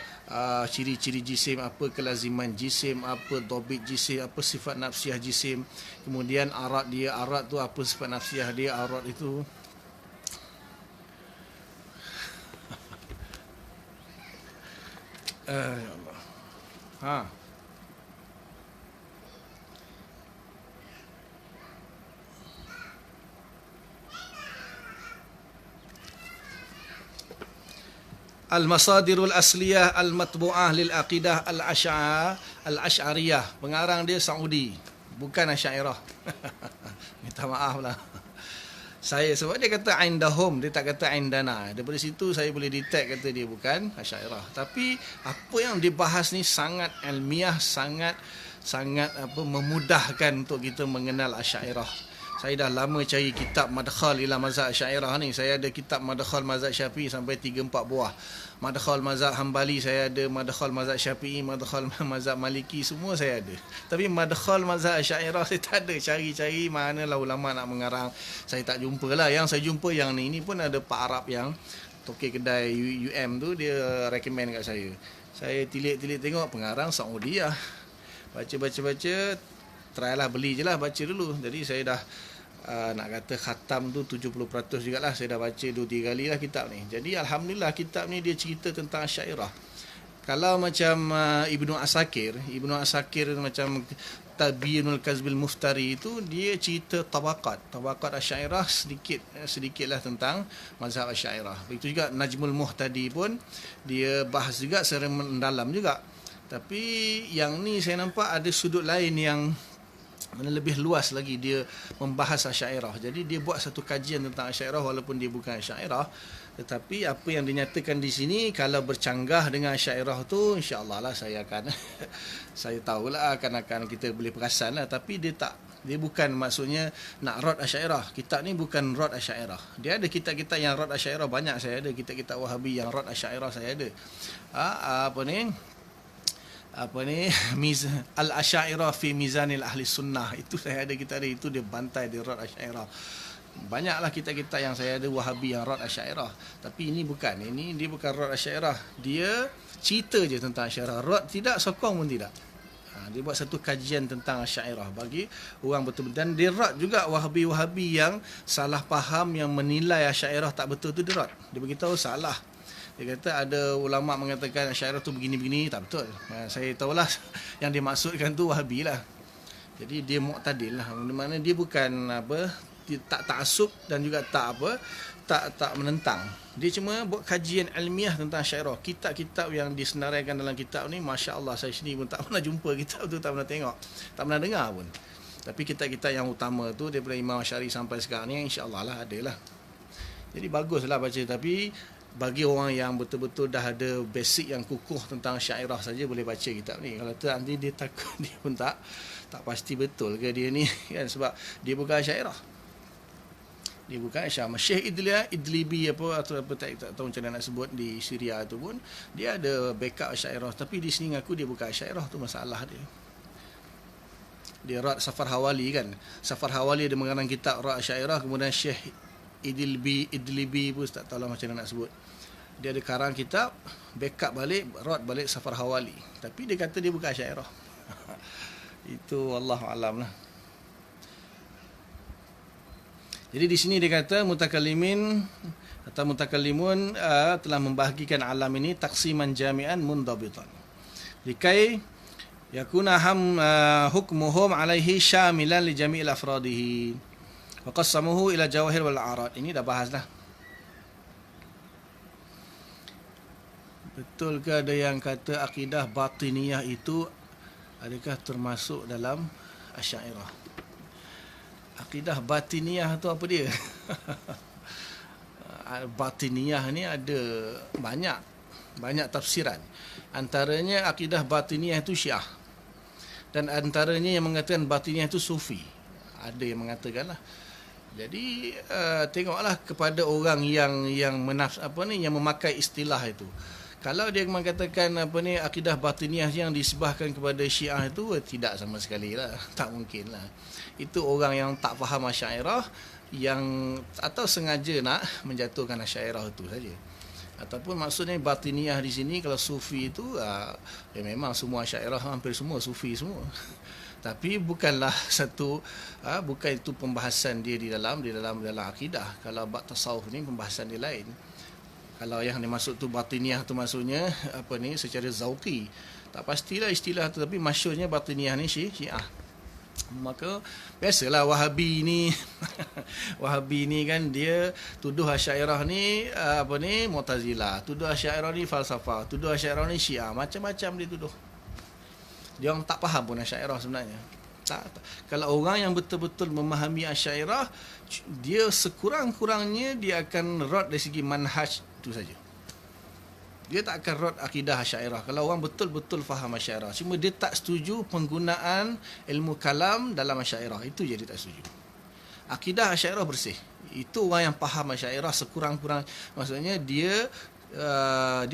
ciri-ciri jisim, apa kelaziman jisim, apa dabit jisim, apa sifat nafsiah jisim. Kemudian arat dia, arat tu apa sifat nafsiah dia, arat itu. Ya Allah. Al-Masadirul Asliyah Al-Matbu'ah lil Aqidah Al-Ash'ariyah. Pengarang dia Saudi, bukan Asy'ariyah. Minta maaf lah. Saya sebab dia kata indahum, dia tak kata indana. Daripada situ saya boleh detect kata dia bukan Asy'ariyah. Tapi apa yang dibahas ni sangat ilmiah, sangat memudahkan untuk kita mengenal Asy'ariyah. Saya dah lama cari kitab Madkhal ila Mazhab Asy'ariyah ni. Saya ada kitab Madkhal Mazhab Syafi'i sampai 3-4 buah. Madkhal Mazhab Hambali saya ada, Madkhal Mazhab Syafi'i, Madkhal Mazhab Maliki, semua saya ada. Tapi Madkhal Mazhab Asy'ariyah saya tak ada. Cari-cari manalah ulama nak mengarang. Saya tak jumpa lah. Yang saya jumpa yang ni pun ada Pak Arab yang tokek kedai UM tu, dia recommend kat saya. Saya tilik-tilik tengok pengarang Saudi lah. Baca, try lah, beli je lah, baca dulu. Jadi saya dah nak kata khatam tu 70% jugalah. Saya dah baca 2-3 kali lah kitab ni. Jadi Alhamdulillah kitab ni dia cerita tentang Asy'ariyah. Kalau macam Ibnu Asakir macam Tabyinul Kazbil Muftari itu, dia cerita tabaqat Asy'ariyah, sedikitlah tentang mazhab Asy'ariyah. Begitu juga Najmul Muhtadi pun dia bahas juga secara mendalam juga. Tapi yang ni saya nampak ada sudut lain yang lebih luas lagi, dia membahas Asy'ariyah. Jadi dia buat satu kajian tentang Asy'ariyah walaupun dia bukan Asy'ariyah, tetapi apa yang dinyatakan di sini kalau bercanggah dengan Asy'ariyah tu, insya-Allah lah saya akan saya tahulah akan kita boleh perasan lah. Tapi dia bukan maksudnya nak rod Asy'ariyah. Kitab ni bukan rod Asy'ariyah. Dia ada kitab-kitab yang rod Asy'ariyah, banyak saya ada. Kitab-kitab Wahabi yang rod Asy'ariyah saya ada. Al-Asy'ariyah fi Mizanil Ahli Sunnah, itu saya ada kitab dia, itu dia bantai dia rod Asy'ariyah. Banyaklah kitab-kitab yang saya ada Wahabi yang rod Asy'ariyah. Tapi ini dia bukan rod Asy'ariyah. Dia cerita je tentang Asy'ariyah. Rod tidak, sokong pun tidak. Dia buat satu kajian tentang Asy'ariyah bagi orang betul-betul. Dan dia rod juga Wahabi-Wahabi yang salah faham, yang menilai Asy'ariyah tak betul tu, dia rod. Dia beritahu salah. Dia kata ada ulama mengatakan Asy'ariyah tu begini-begini, tak betul. Saya tahulah yang dia maksudkan tu Wahabi lah. Jadi dia mu'tadil lah. Mana dia bukan tak ta'assub dan juga tak menentang. Dia cuma buat kajian ilmiah tentang Asy'ariyah. Kitab-kitab yang disenaraikan dalam kitab ni, masya-Allah, saya sendiri pun tak pernah jumpa kitab tu, tak pernah tengok, tak pernah dengar pun. Tapi kitab-kitab yang utama tu daripada Imam Asy'ari sampai sekarang ni, insya-Allah lah ada lah. Jadi baguslah baca. Tapi bagi orang yang betul-betul dah ada basic yang kukuh tentang Asy'ariyah saja boleh baca kitab ni. Kalau tu nanti dia takut, dia pun tak pasti betul ke dia ni kan, sebab dia bukan Asy'ariyah. Dia bukan Asy'ariyah. Syekh Idlibi atau tak tahu macam mana nak sebut, di Syria tu pun dia ada backup Asy'ariyah, tapi di sini ngaku dia bukan Asy'ariyah, tu masalah dia. Dia rad Safar Hawali kan. Safar Hawali dia mengarang kitab rad Asy'ariyah, kemudian Syekh Idlibi pun tak tahu lah macam mana nak sebut. Dia ada karang kitab, backup balik, rod balik Safar Hawali. Tapi dia kata dia bukan Asy'ariyah. Itu wallahu alam lah. Jadi di sini dia kata mutakallimun telah membahagikan alam ini taksiman jami'an mundabitan. Likai yakuna hukmuhum alaihi syamilan li jami'il afradihi. Wa qassamuhu ila jawahir wal a'rad. Ini dah bahas dah. Betul ke ada yang kata akidah batiniyah itu adakah termasuk dalam Asy'ariyah? Akidah batiniyah tu apa dia? Batiniyah ni ada banyak tafsiran. Antaranya akidah batiniyah itu Syiah. Dan antaranya yang mengatakan batiniyah itu Sufi. Ada yang mengatakan lah. Jadi tengoklah kepada orang yang yang memakai istilah itu. Kalau dia mengatakan akidah batiniyah yang disebahkan kepada Syiah itu, tidak sama sekali lah, tak mungkin lah. Itu orang yang tak faham Asy'ariyah, yang atau sengaja nak menjatuhkan Asy'ariyah itu saja. Ataupun maksudnya batiniyah di sini, kalau Sufi itu memang semua Asy'ariyah hampir semua Sufi semua. Tapi bukanlah bukan itu pembahasan dia di dalam akidah. Kalau bab tasawuf ni pembahasan dia lain. Kalau yang dimaksud tu batiniyah tu maksudnya secara zauqi. Tak pastilah istilah tu, tapi masyhurnya batiniyah ni Syiah. Maka biasalah Wahabi ni Wahabi ni kan dia tuduh Asy'ariyah ni Mu'tazilah, tuduh Asy'ariyah ni falsafah, tuduh Asy'ariyah ni Syiah, macam-macam dia tuduh. Dia orang tak faham pun Asy'ariyah sebenarnya. Tak. Kalau orang yang betul-betul memahami Asy'ariyah, dia sekurang-kurangnya dia akan rod dari segi manhaj itu saja. Dia tak akan rod akidah Asy'ariyah kalau orang betul-betul faham Asy'ariyah. Cuma dia tak setuju penggunaan ilmu kalam dalam Asy'ariyah. Itu je dia tak setuju. Akidah Asy'ariyah bersih. Itu orang yang faham Asy'ariyah sekurang-kurang. Maksudnya dia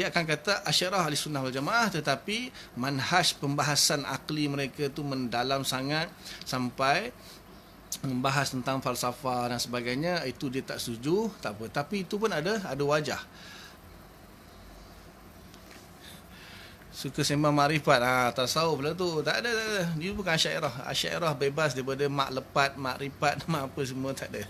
akan kata Asy'ariyah ahli sunnah wal jamaah, tetapi manhaj pembahasan akli mereka tu mendalam sangat sampai membahas tentang falsafah dan sebagainya. Itu dia tak setuju. Tak apa. Tapi itu pun ada wajah. Suka sembang makrifat, tasawuf lah tu. Tak ada. Dia bukan Asy'ariyah. Asy'ariyah bebas daripada mak lepat, mak rifat, mak apa semua, tak ada.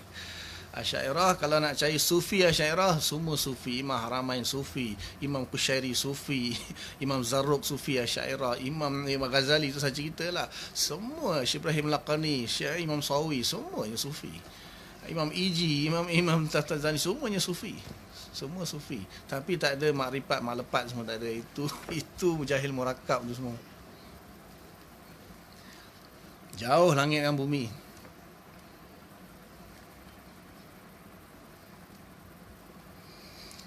Asy'ariyah kalau nak cari sufi Asy'ariyah, semua sufi. Imam Haramain sufi, Imam Qushairi sufi, Imam Zarruq sufi Asy'ariyah, Imam Ghazali tu saya ceritalah. Semua Syekh Ibrahim Laqani, Syekh Imam Sawi, semuanya sufi. Imam Iji, Imam Taftazani, semuanya sufi. Semua sufi. Tapi tak ada makrifat, maklepat semua tak ada. Itu mujahil murakab tu semua. Jauh langit dan bumi.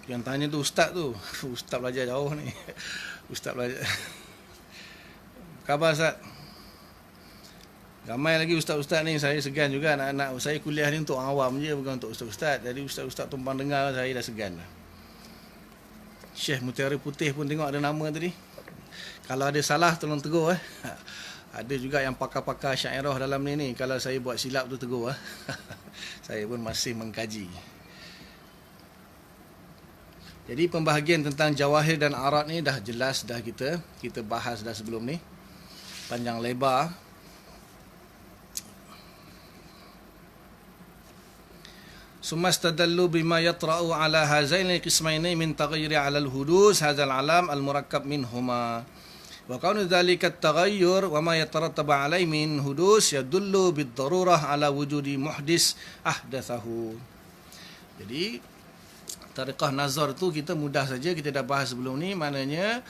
Yang tanya tu ustaz tu. Ustaz belajar jauh ni. Ustaz belajar. Khabar Ustaz? Ramai lagi ustaz-ustaz ni, saya segan juga anak-anak. Saya kuliah ni untuk awam je, bukan untuk ustaz-ustaz. Jadi ustaz-ustaz tumpang dengar, saya dah segan. Syekh Mutiara Putih pun tengok ada nama tadi. Kalau ada salah, tolong tegur. Ada juga yang pakar-pakar Asy'ariyah dalam ni. Kalau saya buat silap tu tegur. Saya pun masih mengkaji. Jadi pembahagian tentang jawahir dan arat ni dah jelas dah kita bahas dah sebelum ni. Panjang lebar. Sumastadallu bima yatra'u ala hazaini qismaini min taghayyuri 'ala al-hudus hadzal 'alam al-murakkab minhuma. Wa kaunu dhalika at-taghayyur wa ma yatarattabu 'alaihi min hudus yadullu bid-darurah 'ala wujudi muhdis ahdathahu. Jadi tariqah nazar tu kita mudah saja, kita dah bahas sebelum ni, maknanya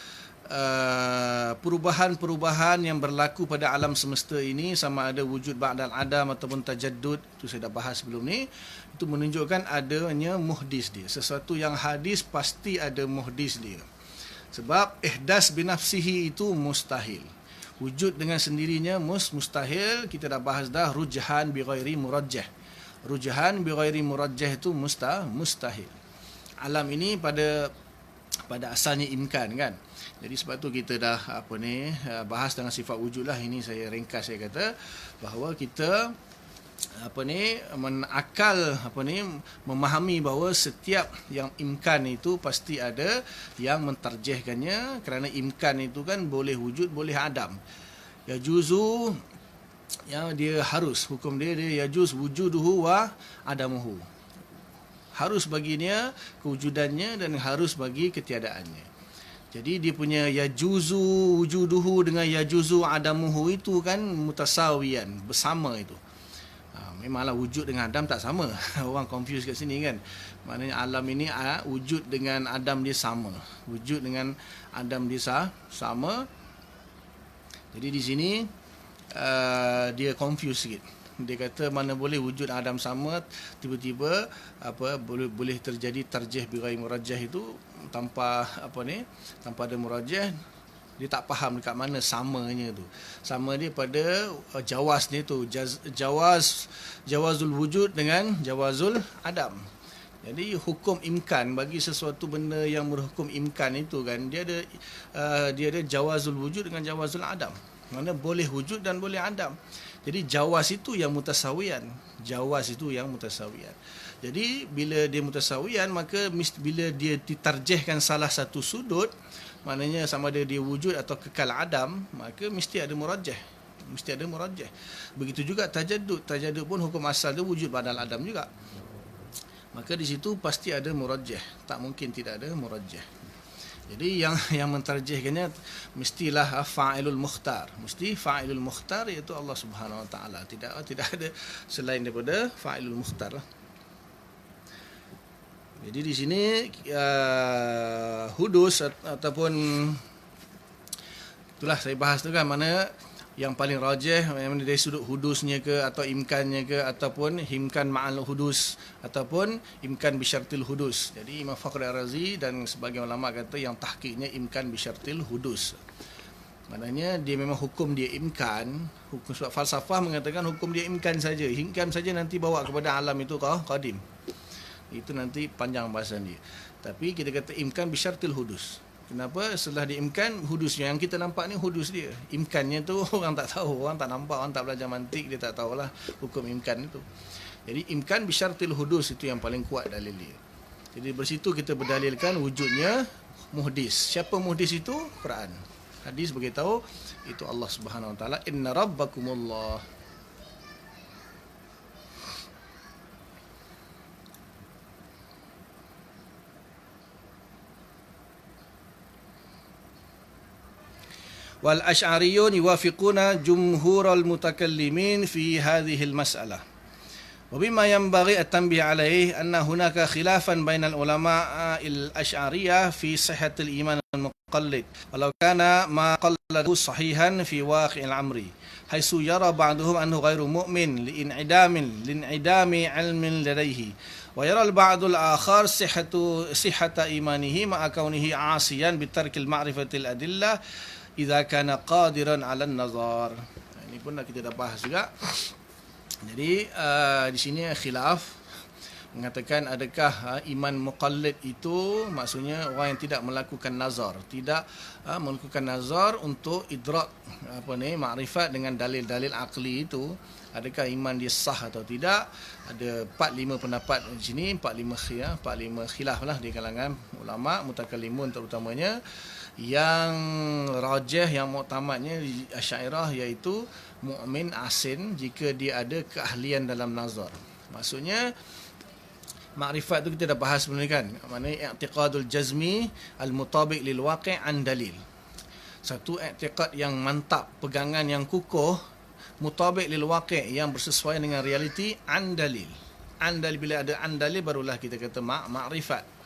perubahan-perubahan yang berlaku pada alam semesta ini, sama ada wujud ba'dal adam ataupun tajaddud, itu saya dah bahas sebelum ni. Itu menunjukkan adanya muhdis dia. Sesuatu yang hadis pasti ada muhdis dia. Sebab ihdas binafsihi itu mustahil. Wujud dengan sendirinya mustahil. Kita dah bahas dah rujhan bi ghairi murajjah. Rujhan bi ghairi murajjah itu mustahil. Alam ini pada asalnya imkan kan. Jadi sebab tu kita dah bahas dengan sifat wujud lah. Ini saya ringkas, saya kata bahawa kita memahami bahawa setiap yang imkan itu pasti ada yang mentarjihkannya, kerana imkan itu kan boleh wujud, boleh adam. Ya juzu, yang dia harus, hukum dia yajuz wujuduhu wa adamuhu. Harus baginya kewujudannya dan harus bagi ketiadaannya. Jadi dia punya yajuzu wujuduhu dengan yajuzu adamuhu itu kan mutasawiyan, bersama itu. Memanglah wujud dengan Adam tak sama. Orang confuse kat sini kan. Maknanya alam ini wujud dengan Adam dia sama. Wujud dengan Adam dia sama. Jadi di sini dia confuse sikit. Dia kata mana boleh wujud Adam sama, tiba-tiba boleh terjadi tarjih bi ghairi murajjah itu tanpa tanpa ada murajjah. Dia tak faham dekat mana samanya tu. Sama dia pada jawaz ni tu, jawazul wujud dengan jawazul adam. Jadi hukum imkan bagi sesuatu benda yang berhukum imkan itu kan, dia ada jawazul wujud dengan jawazul adam. Mana boleh wujud dan boleh adam. Jadi jawaz itu yang mutasawiyan. Jawaz itu yang mutasawiyan. Jadi bila dia mutasawiyan, maka bila dia ditarjihkan salah satu sudut, maknanya sama ada dia wujud atau kekal adam, maka mesti ada murajjah. Mesti ada murajjah. Begitu juga tajaddud. Tajaddud pun hukum asal dia wujud badal adam juga. Maka di situ pasti ada murajjah. Tak mungkin tidak ada murajjah. Jadi yang mentarjihkannya mestilah fa'ilul mukhtar. Mesti fa'ilul mukhtar iaitu Allah Subhanahu wa taala. Tidak ada selain daripada fa'ilul mukhtar lah. Jadi di sini hudus ataupun itulah saya bahas tu kan, mana yang paling rajih dari sudut hudusnya ke atau imkannya ke, ataupun imkan ma'al hudus ataupun imkan bisyartil hudus. Jadi Imam Fakhri Ar-Razi dan sebagian ulama kata yang tahqiqnya imkan bisyartil hudus. Maknanya dia memang hukum dia imkan, hukum sebab falsafah mengatakan hukum dia imkan saja. Imkan saja nanti bawa kepada alam itu qadim. Itu nanti panjang bahasan dia. Tapi kita kata imkan bisyartil hudus. Kenapa? Setelah diimkan, hudusnya yang kita nampak ni hudus dia. Imkannya tu orang tak tahu, orang tak nampak, orang tak belajar mantik, dia tak tahulah hukum imkan itu. Jadi imkan bisyartil hudus itu yang paling kuat dalil dia. Jadi bersitu kita berdalilkan wujudnya muhdis. Siapa muhdis itu? Quran. Hadis beritahu itu Allah Subhanahu wa taala, inna rabbakumullah. والأشعريون يوافقون جمهور المتكلمين في هذه المسألة وبما ينبغي التنبيه عليه أن هناك خلافا بين العلماء الأشعرية في صحة الإيمان المقلد ولو كان ما قلده صحيحا في واقع الأمر حيث يرى بعضهم أنه غير مؤمن لانعدام علم لديه ويرى البعض الآخر صحة إيمانه مع كونه عاصيا بترك المعرفة الأدلة idza kana qadiran 'ala an-nazar. Ini pun kita dah bahas juga. Jadi di sini khilaf mengatakan adakah iman muqallid itu maksudnya orang yang tidak melakukan nazar, tidak melakukan nazar untuk idrak makrifat dengan dalil-dalil akli itu, adakah iman dia sah atau tidak? Ada 4-5 pendapat di sini, 4-5 khilaf lah di kalangan ulama mutakallimun terutamanya. Yang rajih, yang muktamadnya Asy'ariyah iaitu mukmin asin jika dia ada keahlian dalam nazar. Maksudnya makrifat tu kita dah bahas sebelum ni kan. Maknanya i'tiqadul jazmi al-mutabiq lil waqi' an dalil. Satu i'tiqad yang mantap, pegangan yang kukuh, mutabiq lil waqi', yang bersesuaian dengan realiti, an dalil. An dalil, bila ada an dalil barulah kita kata makrifat.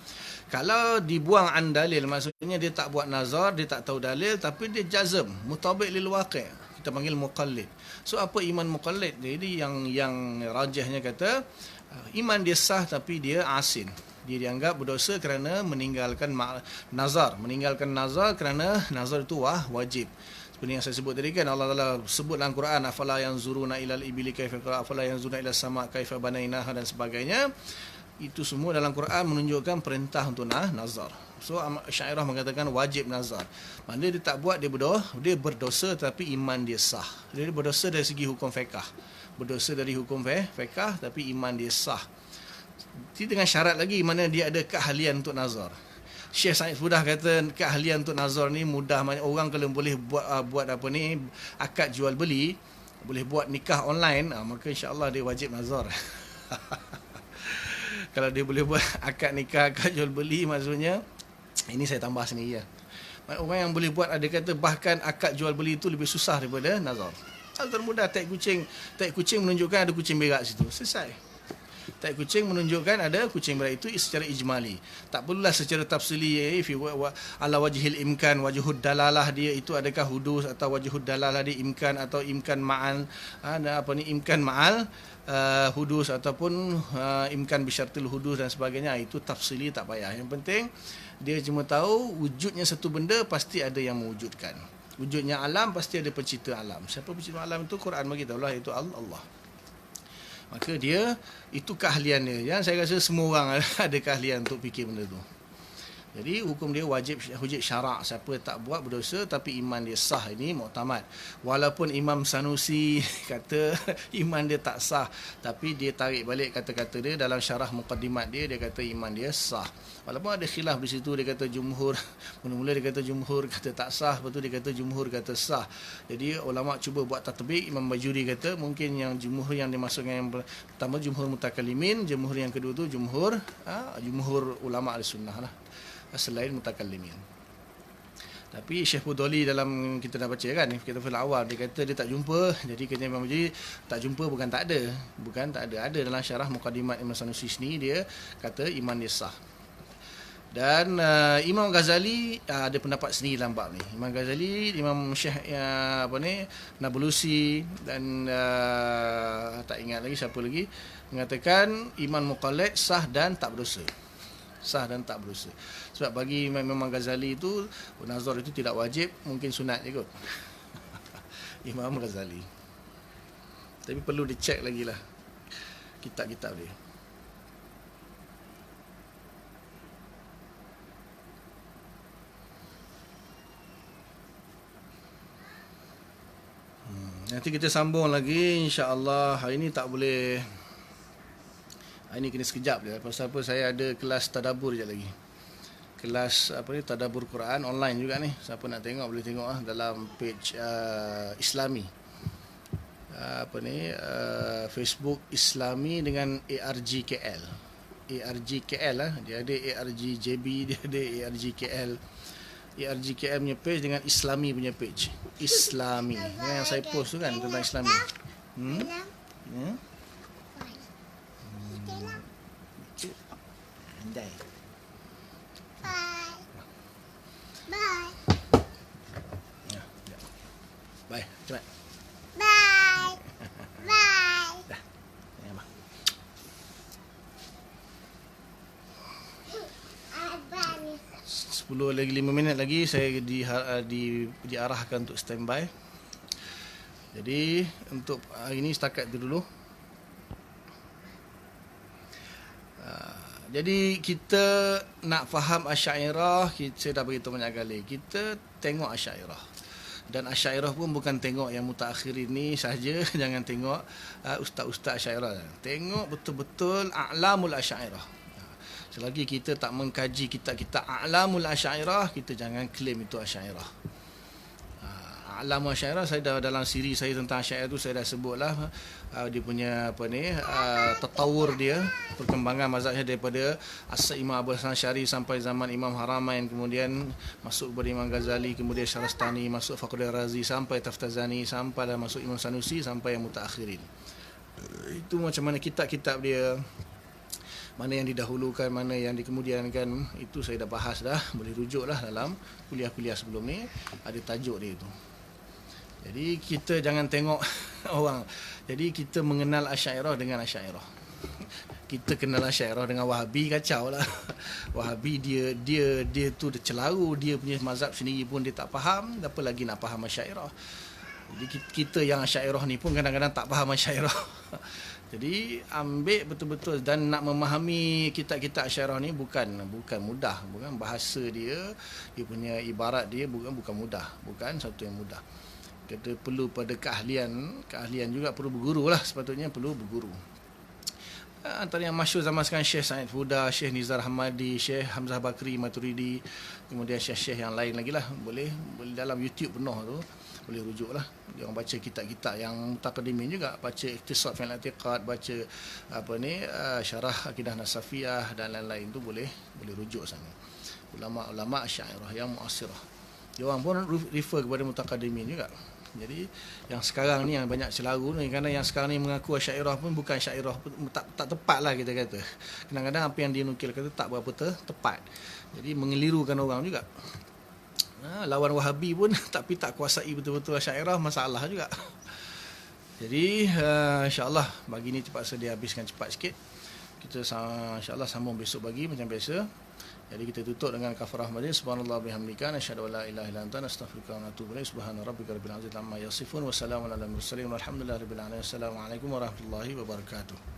Kalau dibuang an dalil, maksudnya dia tak buat nazar, dia tak tahu dalil, tapi dia jazm, mutabiq lil waqi', kita panggil muqallid. So apa iman muqallid? Jadi yang rajihnya kata iman dia sah tapi dia asin. Dia dianggap berdosa kerana meninggalkan nazar. Meninggalkan nazar kerana nazar itu wajib. Seperti yang saya sebut tadi kan, Allah Taala sebut dalam Quran, afala yanzuruna ilal ibili kaifa afala yanzuruna ila sama kaifa banainaha dan sebagainya. Itu semua dalam Quran menunjukkan perintah untuk nazar. So Asy'ariyah mengatakan wajib nazar. Maknanya dia tak buat, dia berdosa tapi iman dia sah. Dia berdosa dari segi hukum fiqh. Berdosa dari hukum fiqh tapi iman dia sah. Jadi dengan syarat lagi mana dia ada keahlian untuk nazar. Syekh Said Fudah kata keahlian untuk nazar ni mudah. Orang kalau boleh buat akad jual beli, boleh buat nikah online, maka insya-Allah dia wajib nazar. Kalau dia boleh buat akad nikah, akad jual beli, maksudnya ini saya tambah sendiri ya. Orang yang boleh buat, ada kata bahkan akad jual beli itu lebih susah daripada nazar. Termudah, taik kucing menunjukkan ada kucing berak situ. Selesai. Taik kucing menunjukkan ada kucing berak, itu secara ijmali. Tak perlulah secara tafsili ala wajhil imkan, wajhud dalalah dia itu adakah hudus atau wajhud dalalah dia imkan atau imkan ma'al imkan ma'al hudus ataupun imkan bisyartil hudus dan sebagainya. Itu tafsili, tak payah. Yang penting dia cuma tahu wujudnya satu benda pasti ada yang mewujudkan. Wujudnya alam pasti ada pencipta alam. Siapa pencipta alam itu? Quran bagi tahu lah, itu Allah. Maka dia itu keahliannya. Yang saya rasa semua orang ada keahlian untuk fikir benda tu. Jadi hukum dia wajib syarak. Siapa tak buat berdosa tapi iman dia sah, ini muktamad. Walaupun Imam Sanusi kata iman dia tak sah, tapi dia tarik balik kata-kata dia dalam syarah muqaddimat dia, dia kata iman dia sah. Walaupun ada khilaf di situ, dia kata jumhur, mula-mula dia kata jumhur kata tak sah, lepas tu dia kata jumhur kata sah. Jadi ulama cuba buat tatbik. Imam Bajuri kata mungkin yang jumhur yang dimaksudkan yang pertama jumhur mutakallimin, jumhur yang kedua tu jumhur ulama al-sunnah lah, selain mutakallimin. Tapi Syekh Fudoli dalam kita dah baca kan, kita fil awal dia kata dia tak jumpa. Jadi kata Imam Majid tak jumpa bukan tak ada. Bukan tak ada. Ada dalam syarah Muqaddimat Imam Sanusi ni dia kata iman dia sah. Dan Imam Ghazali ada pendapat sendiri dalam bab ni. Imam Ghazali, Imam Syekh Nablusi dan tak ingat lagi siapa lagi mengatakan iman muqallid sah dan tak berdosa. Sah dan tak berdosa. Sebab bagi Imam Ghazali itu nazar itu tidak wajib, mungkin sunat je kot. Imam Ghazali. Tapi perlu dicek lagi lah kitab-kitab dia. Nanti kita sambung lagi insya-Allah. Hari ni tak boleh. Hari ni kena sekejap je. Pasal apa, saya ada kelas tadabbur je lagi. Kelas tadabbur Quran online juga ni. Siapa nak tengok boleh tengok dalam page Islami. Facebook Islami dengan ARGKL. ARGKL dia ada ARGJB, dia ada ARGKL. ARGKM punya page dengan Islami punya page. Islami. Yang saya post tu kan tentang Islami. Andai. Bye. Ya. Bye. Cepat. Bye. Bye. Dah. Ya, Ma. Abang. 10 lagi 5 minit lagi saya diarahkan untuk standby. Jadi untuk hari ini setakat itu dulu. Jadi kita nak faham Asy'ariyah, saya dah beritahu banyak kali. Kita tengok Asy'ariyah. Dan Asy'ariyah pun bukan tengok yang mutaakhirin ni saja, jangan tengok ustaz-ustaz Asy'ariyah. Tengok betul-betul a'lamul Asy'ariyah. Selagi kita tak mengkaji kitab-kitab a'lamul Asy'ariyah, kita jangan claim itu Asy'ariyah. A'lamul Asy'ariyah, saya dah dalam siri saya tentang Asy'ariyah tu saya dah sebutlah dia punya tatawur dia, perkembangan mazhabnya daripada asal Imam Abu Hasan Asy'ari sampai zaman Imam Haramain, kemudian masuk kepada Imam Ghazali, kemudian Syarastani, masuk Fakhruddin Razi sampai Taftazani, sampai dah masuk Imam Sanusi sampai yang mutaakhirin. Itu macam mana kitab-kitab dia, mana yang didahulukan, mana yang dikemudiankan, itu saya dah bahas dah, boleh rujuk lah dalam kuliah-kuliah sebelum ni, ada tajuk dia itu. Jadi kita jangan tengok orang. Jadi kita mengenal Asy'ariyah dengan Asy'ariyah. Kita kenal Asy'ariyah dengan Wahabi, kacau lah. Wahabi dia tu dia celaru, dia punya mazhab sendiri pun dia tak faham, apa lagi nak faham Asy'ariyah. Jadi kita yang Asy'ariyah ni pun kadang-kadang tak faham Asy'ariyah. Jadi ambil betul-betul, dan nak memahami kitab-kitab Asy'ariyah ni bukan mudah, bukan bahasa dia punya ibarat dia bukan mudah, bukan satu yang mudah. Kita perlu pada keahlian juga, perlu berguru lah, sepatutnya perlu berguru. Antara yang masyhur zaman sekarang Syekh Said Huda, Syekh Nizar Hamadi, Syekh Hamzah Bakri Maturidi, kemudian syekh-syekh yang lain lagi lah, boleh dalam YouTube penuh tu, boleh rujuk lah. Dia orang baca kitab-kitab yang mutaqaddimin juga, baca Iqtisad fil I'tiqad, baca Syarah Aqidah Nasafiyah dan lain-lain tu boleh rujuk sana. Ulama-ulama Asy'ariyah yang muasirah, dia orang pun refer kepada mutaqaddimin juga. Jadi yang sekarang ni yang banyak celaru ni, kerana yang sekarang ni mengaku Asy'ariyah pun bukan Asy'ariyah, tak tepat lah kita kata. Kadang-kadang apa yang dia nukil kata tak berapa tepat. Jadi mengelirukan orang juga. Lawan Wahabi pun tapi tak kuasai betul-betul Asy'ariyah, masalah juga. Jadi insya-Allah pagi ni terpaksa dihabiskan cepat sikit. Kita insya-Allah sambung besok pagi macam biasa. Jadi kita tutup dengan kafarah majlis. Subhanallah bihamdika, asyhadu an la ilaha illa anta, astaghfiruka wa atubu ilaik. Subhana rabbika rabbil izzati amma yasifun wa salamun alal mursalin walhamdulillahi rabbil alamin. Assalamualaikum warahmatullahi wabarakatuh.